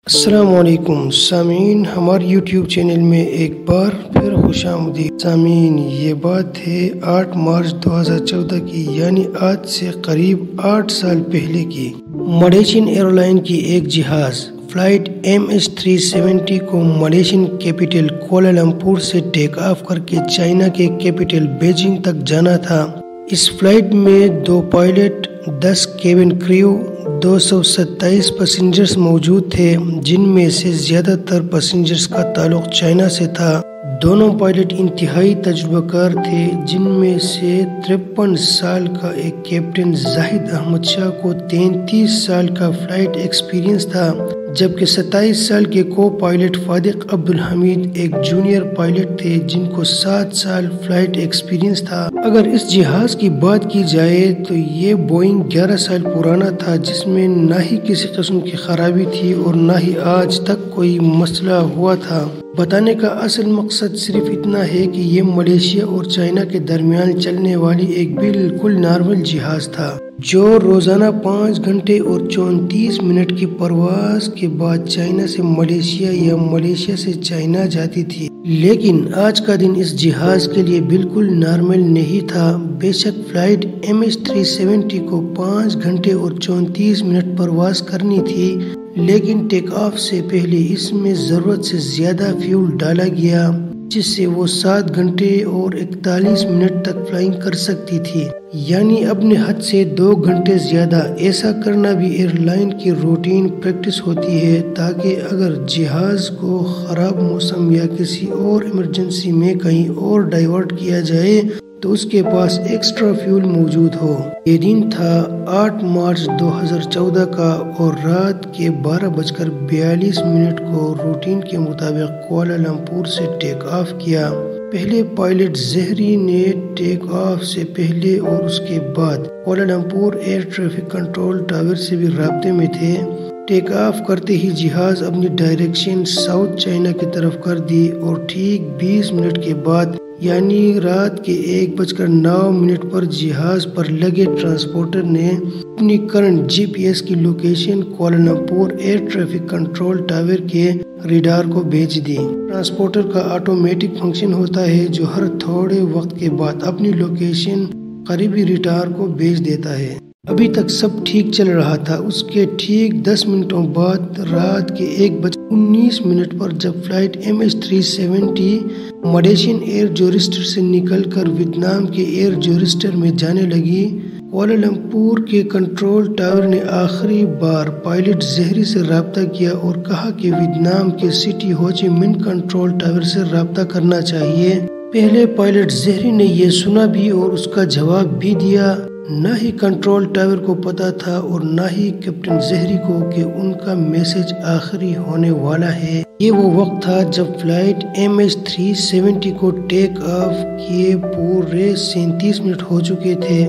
السلام علیکم سامعین، ہمارے یوٹیوب چینل میں ایک بار پھر خوش آمدید۔ سامعین، یہ بات ہے 8 مارچ 2014 کی، یعنی آج سے قریب 8 سال پہلے کی۔ ملیشین ایئر لائن کی ایک جہاز فلائٹ MH370 کو ملیشین کیپٹل کوالالمپور سے ٹیک آف کر کے چائنا کے کیپٹل بیجنگ تک جانا تھا۔ اس فلائٹ میں 2 پائلٹ، 10 کیبن کریو، 227 پیسنجرز موجود تھے، جن میں سے زیادہ تر پیسنجرز کا تعلق چائنا سے تھا۔ دونوں پائلٹ انتہائی تجربہ کار تھے، جن میں سے 53 سال کا ایک کیپٹن زاہد احمد شاہ کو 33 سال کا فلائٹ ایکسپیرینس تھا، جبکہ 27 سال کے کو پائلٹ فادق عبدالحمید ایک جونیئر پائلٹ تھے، جن کو 7 سال فلائٹ ایکسپیرینس تھا۔ اگر اس جہاز کی بات کی جائے تو یہ بوئنگ 11 سال پرانا تھا، جس میں نہ ہی کسی قسم کی خرابی تھی اور نہ ہی آج تک کوئی مسئلہ ہوا تھا۔ بتانے کا اصل مقصد صرف اتنا ہے کہ یہ ملیشیا اور چائنا کے درمیان چلنے والی ایک بالکل نارمل جہاز تھا، جو روزانہ 5 گھنٹے اور 34 منٹ کی پرواز کے بعد چائنا سے ملیشیا یا ملیشیا سے چائنا جاتی تھی۔ لیکن آج کا دن اس جہاز کے لیے بالکل نارمل نہیں تھا۔ بے شک فلائٹ MH370 کو 5 گھنٹے اور 34 منٹ پرواز کرنی تھی، لیکن ٹیک آف سے پہلے اس میں ضرورت سے زیادہ فیول ڈالا گیا، جس سے وہ 7 گھنٹے اور 41 منٹ تک فلائنگ کر سکتی تھی، یعنی اپنے حد سے 2 گھنٹے زیادہ۔ ایسا کرنا بھی ایئر لائن کی روٹین پریکٹس ہوتی ہے، تاکہ اگر جہاز کو خراب موسم یا کسی اور ایمرجنسی میں کہیں اور ڈائیورٹ کیا جائے تو اس کے پاس ایکسٹرا فیول موجود ہو۔ یہ دن تھا 8 مارچ 2014 کا، اور رات کے 12:42 کو روٹین کے مطابق کوالالمپور سے ٹیک آف کیا۔ پہلے پائلٹ زہری نے ٹیک آف سے پہلے اور اس کے بعد Kuala Lumpur air traffic control tower سے بھی رابطے میں تھے۔ ٹیک آف کرتے ہی جہاز اپنی ڈائریکشن ساؤتھ چائنا کی طرف کر دی، اور ٹھیک 20 منٹ کے بعد، یعنی رات کے 1:09 پر جہاز پر لگے ٹرانسپورٹر نے اپنی کرنٹ GPS کی location Kuala Lumpur air traffic control tower کے ریڈار کو بھیج دی۔ ٹرانسپورٹر کا آٹومیٹک فنکشن ہوتا ہے، جو ہر تھوڑے وقت کے بعد اپنی لوکیشن قریبی ریڈار کو بھیج دیتا ہے۔ ابھی تک سب ٹھیک چل رہا تھا۔ اس کے ٹھیک 10 منٹوں بعد رات کے 1:19 پر جب فلائٹ MH370 ملیشین ایئر جورسٹر سے نکل کر ویتنام کے ایئر جورسٹر میں جانے لگی، کوالالمپور کے کنٹرول ٹاور نے آخری بار پائلٹ زہری سے رابطہ کیا اور کہا کہ ویتنام کے سٹی ہوچی منہ کنٹرول ٹاور سے رابطہ کرنا چاہیے۔ پہلے پائلٹ زہری نے یہ سنا بھی اور اس کا جواب بھی دیا۔ نہ ہی کنٹرول ٹاور کو پتا تھا اور نہ ہی کیپٹن زہری کو کہ ان کا میسج آخری ہونے والا ہے۔ یہ وہ وقت تھا جب فلائٹ MH370 کو ٹیک آف کیے پورے 37 منٹ ہو چکے تھے۔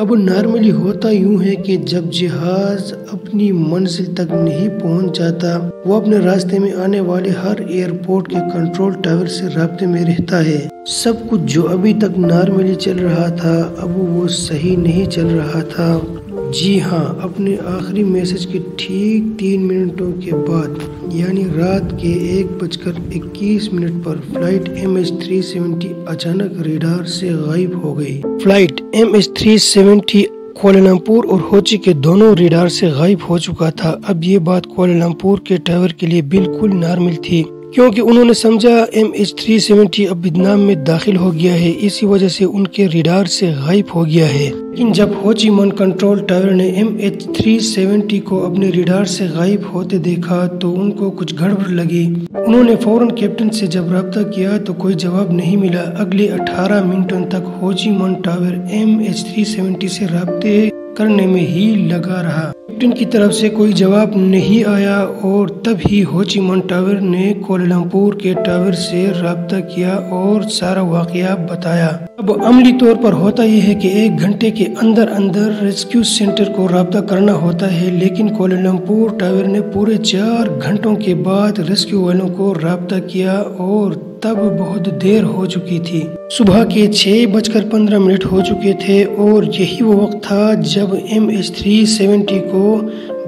اب نارملی ہوتا یوں ہے کہ جب جہاز اپنی منزل تک نہیں پہنچ جاتا، وہ اپنے راستے میں آنے والے ہر ایئرپورٹ کے کنٹرول ٹاور سے رابطے میں رہتا ہے۔ سب کچھ جو ابھی تک نارملی چل رہا تھا، اب وہ صحیح نہیں چل رہا تھا۔ جی ہاں، اپنے آخری میسج کے ٹھیک 3 منٹوں کے بعد، یعنی رات کے 1:21 پر فلائٹ MH370 اچانک ریڈار سے غائب ہو گئی۔ فلائٹ MH370 کوالالمپور اور ہوچی کے دونوں ریڈار سے غائب ہو چکا تھا۔ اب یہ بات کوالالمپور کے ٹاور کے لیے بالکل نارمل تھی، کیونکہ انہوں نے سمجھا MH370 اب ویتنام میں داخل ہو گیا ہے، اسی وجہ سے ان کے ریڈار سے غائب ہو گیا ہے۔ لیکن جب ہوچی من کنٹرول ٹاور نے MH370 کو اپنے ریڈار سے غائب ہوتے دیکھا تو ان کو کچھ گڑبڑ لگی۔ انہوں نے فوراً کیپٹن سے جب رابطہ کیا تو کوئی جواب نہیں ملا۔ اگلے 18 منٹوں تک ہوچی من ٹاور MH370 سے رابطے کرنے میں ہی لگا رہا۔ کیپٹن کی طرف سے کوئی جواب نہیں آیا، اور تب ہی ہوچی من ٹاور نے کوالالمپور کے ٹاور سے رابطہ کیا اور سارا واقعہ بتایا۔ اب عملی طور پر ہوتا یہ ہے کہ 1 گھنٹے کے اندر ریسکیو سینٹر کو رابطہ کرنا ہوتا ہے، لیکن کوالالمپور ٹاور نے پورے 4 گھنٹوں کے بعد ریسکیو والوں کو رابطہ کیا اور تب بہت دیر ہو چکی تھی۔ صبح کے 6:15 ہو چکے تھے اور یہی وہ وقت تھا جب MH370 کو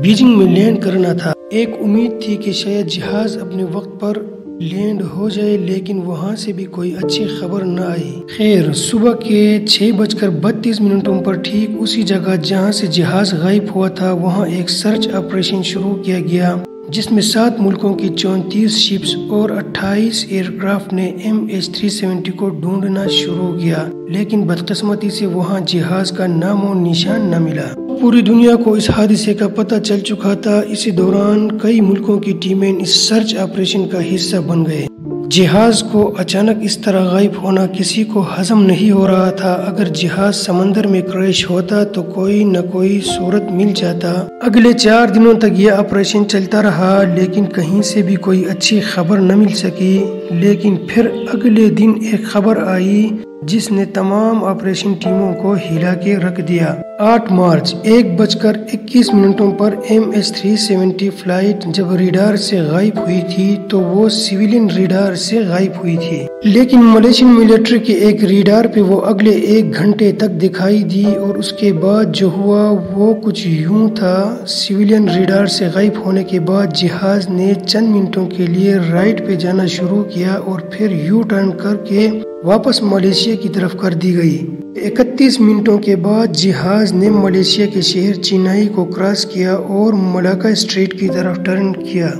بیجنگ میں لینڈ کرنا تھا۔ ایک امید تھی کہ شاید جہاز اپنے وقت پر لینڈ ہو جائے، لیکن وہاں سے بھی کوئی اچھی خبر نہ آئی۔ خیر، صبح کے 6:32 پر ٹھیک اسی جگہ جہاں سے جہاز غائب ہوا تھا وہاں ایک سرچ آپریشن شروع کیا گیا، جس میں 7 ملکوں کی 34 شپس اور 28 ایئر کرافٹ نے MH370 کو ڈھونڈنا شروع کیا، لیکن بدقسمتی سے وہاں جہاز کا نام و نشان نہ ملا۔ پوری دنیا کو اس حادثے کا پتہ چل چکا تھا۔ اسی دوران کئی ملکوں کی ٹیمیں اس سرچ آپریشن کا حصہ بن گئے۔ جہاز کو اچانک اس طرح غائب ہونا کسی کو ہضم نہیں ہو رہا تھا۔ اگر جہاز سمندر میں کریش ہوتا تو کوئی نہ کوئی صورت مل جاتا۔ اگلے 4 دنوں تک یہ آپریشن چلتا رہا، لیکن کہیں سے بھی کوئی اچھی خبر نہ مل سکی۔ لیکن پھر اگلے دن ایک خبر آئی جس نے تمام آپریشن ٹیموں کو ہلا کے رکھ دیا۔ 8 مارچ 1:21 پر MH370 فلائٹ جب ریڈار سے غائب ہوئی تھی تو وہ سویلین ریڈار سے غائب ہوئی تھی، لیکن ملیشین ملٹری کے ایک ریڈار پہ وہ اگلے 1 گھنٹے تک دکھائی دی، اور اس کے بعد جو ہوا وہ کچھ یوں تھا۔ سویلین ریڈار سے غائب ہونے کے بعد جہاز نے چند منٹوں کے لیے رائٹ پہ جانا شروع کیا اور پھر یو ٹرن کر کے واپس ملیشیا کی طرف کر دی گئی۔ 31 منٹوں کے بعد جہاز نے ملیشیا کے شہر چنائی کو کراس کیا اور ملاکا اسٹریٹ کی طرف ٹرن کیا۔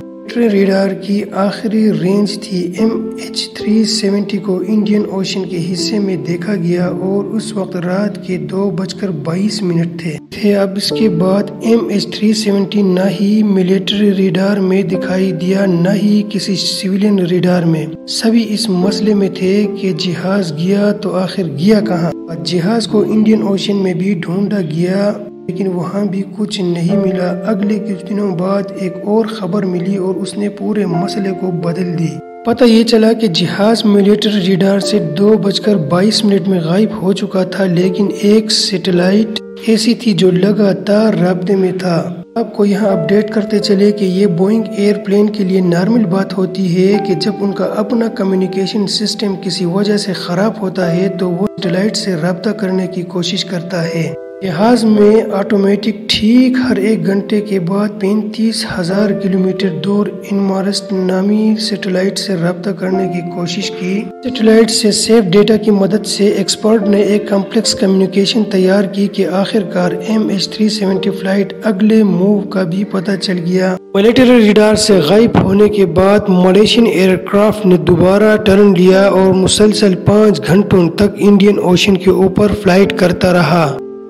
ریڈار کی آخری رینج تھی۔ MH370 کو انڈین اوشن کے حصے میں دیکھا گیا اور اس وقت رات کے 2:22 تھے۔ اب اس کے بعد MH370 نہ ہی ملٹری ریڈار میں دکھائی دیا نہ ہی کسی سویلین ریڈار میں۔ سبھی اس مسئلے میں تھے کہ جہاز گیا تو آخر گیا کہاں۔ جہاز کو انڈین اوشن میں بھی ڈھونڈا گیا، لیکن وہاں بھی کچھ نہیں ملا۔ اگلے کچھ دنوں بعد ایک اور خبر ملی اور اس نے پورے مسئلے کو بدل دی۔ پتہ یہ چلا کہ جہاز ملٹری ریڈار سے 2:22 میں غائب ہو چکا تھا، لیکن ایک سیٹلائٹ ایسی تھی جو لگاتار رابطے میں تھا۔ آپ کو یہاں اپڈیٹ کرتے چلے کہ یہ بوئنگ ایئر پلین کے لیے نارمل بات ہوتی ہے کہ جب ان کا اپنا کمیونیکیشن سسٹم کسی وجہ سے خراب ہوتا ہے تو وہ سیٹلائٹ سے رابطہ کرنے کی کوشش کرتا ہے۔ جہاز میں آٹومیٹک ٹھیک ہر 1 گھنٹے کے بعد 35,000 کلومیٹر دور انمارسٹ نامی سیٹلائٹ سے رابطہ کرنے کی کوشش کی۔ سیٹلائٹ سے سیف ڈیٹا کی مدد سے ایکسپرٹ نے ایک کمپلیکس کمیونیکیشن تیار کی کہ آخر کار MH370 فلائٹ اگلے موو کا بھی پتہ چل گیا۔ ملٹری ریڈار سے غائب ہونے کے بعد ملیشین ایئر کرافٹ نے دوبارہ ٹرن لیا اور مسلسل 5 گھنٹوں تک انڈین اوشن کے اوپر فلائٹ کرتا رہا۔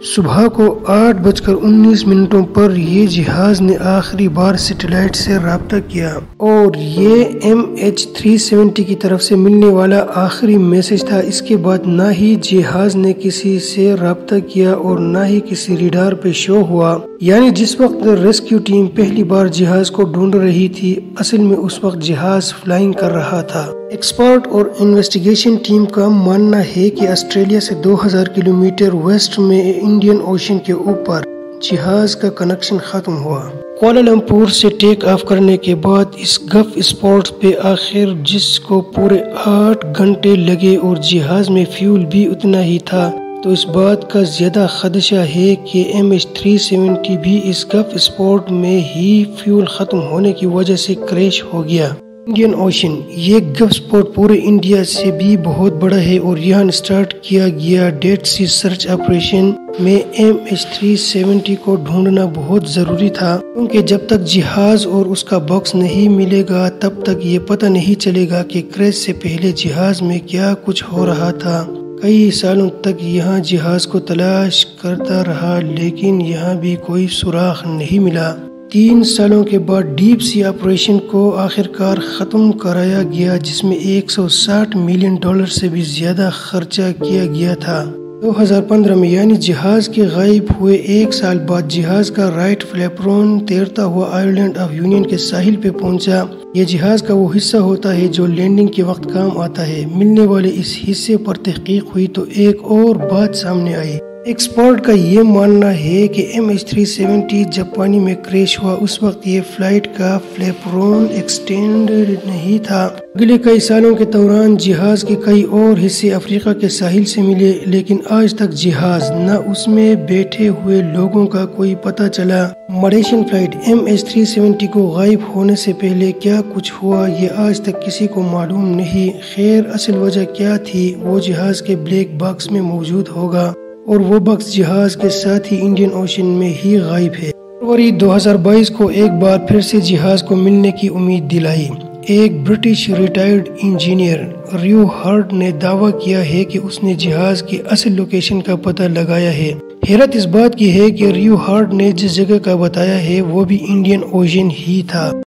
صبح کو 8:19 پر یہ جہاز نے آخری بار سیٹلائٹ سے رابطہ کیا، اور یہ MH370 کی طرف سے ملنے والا آخری میسج تھا۔ اس کے بعد نہ ہی جہاز نے کسی سے رابطہ کیا اور نہ ہی کسی ریڈار پہ شو ہوا۔ یعنی جس وقت ریسکیو ٹیم پہلی بار جہاز کو ڈھونڈ رہی تھی، اصل میں اس وقت جہاز فلائنگ کر رہا تھا۔ ایکسپرٹ اور انویسٹیگیشن ٹیم کا ماننا ہے کہ آسٹریلیا سے 2000 کلومیٹر ویسٹ میں انڈین اوشن کے اوپر جہاز کا کنیکشن ختم ہوا۔ کوالالمپور سے ٹیک آف کرنے کے بعد اس گلف اسپورٹ پہ آخر جس کو پورے 8 گھنٹے لگے اور جہاز میں فیول بھی اتنا ہی تھا، تو اس بات کا زیادہ خدشہ ہے کہ MH370 بھی اس گلف اسپورٹ میں ہی فیول ختم ہونے کی وجہ سے کریش ہو گیا۔ انڈین اوشن یہ گلف اسپورٹ پورے انڈیا سے بھی بہت بڑا ہے اور یہاں سٹارٹ کیا گیا ڈیڈ سی سرچ آپریشن میں MH370 کو ڈھونڈنا بہت ضروری تھا، کیونکہ جب تک جہاز اور اس کا باکس نہیں ملے گا تب تک یہ پتہ نہیں چلے گا کہ کریش سے پہلے جہاز میں کیا کچھ ہو رہا تھا۔ کئی سالوں تک یہاں جہاز کو تلاش کرتا رہا، لیکن یہاں بھی کوئی سراغ نہیں ملا۔ 3 سالوں کے بعد ڈیپ سی آپریشن کو آخر کار ختم کرایا گیا، جس میں $160 ملین سے بھی زیادہ خرچہ کیا گیا تھا۔ 2015 میں یعنی جہاز کے غائب ہوئے 1 سال بعد جہاز کا رائٹ فلیپرون تیرتا ہوا آئلینڈ آف یونین کے ساحل پہ پہنچا۔ یہ جہاز کا وہ حصہ ہوتا ہے جو لینڈنگ کے وقت کام آتا ہے۔ ملنے والے اس حصے پر تحقیق ہوئی تو ایک اور بات سامنے آئی۔ ایکسپرٹ کا یہ ماننا ہے کہ MH370 جب پانی میں کریش ہوا اس وقت یہ فلائٹ کا فلیپرون ایکسٹینڈ نہیں تھا۔ اگلے کئی سالوں کے دوران جہاز کے کئی اور حصے افریقہ کے ساحل سے ملے، لیکن آج تک جہاز نہ اس میں بیٹھے ہوئے لوگوں کا کوئی پتہ چلا۔ ماریشین فلائٹ MH370 کو غائب ہونے سے پہلے کیا کچھ ہوا یہ آج تک کسی کو معلوم نہیں۔ خیر اصل وجہ کیا تھی وہ جہاز کے بلیک باکس میں موجود ہوگا، اور وہ باکس جہاز کے ساتھ ہی انڈین اوشن میں ہی غائب ہے۔ فروری 2022 کو ایک بار پھر سے جہاز کو ملنے کی امید دلائی۔ ایک برٹش ریٹائرڈ انجینئر ریو ہارٹ نے دعویٰ کیا ہے کہ اس نے جہاز کی اصل لوکیشن کا پتہ لگایا ہے۔ حیرت اس بات کی ہے کہ ریو ہارٹ نے جس جگہ کا بتایا ہے وہ بھی انڈین اوشن ہی تھا۔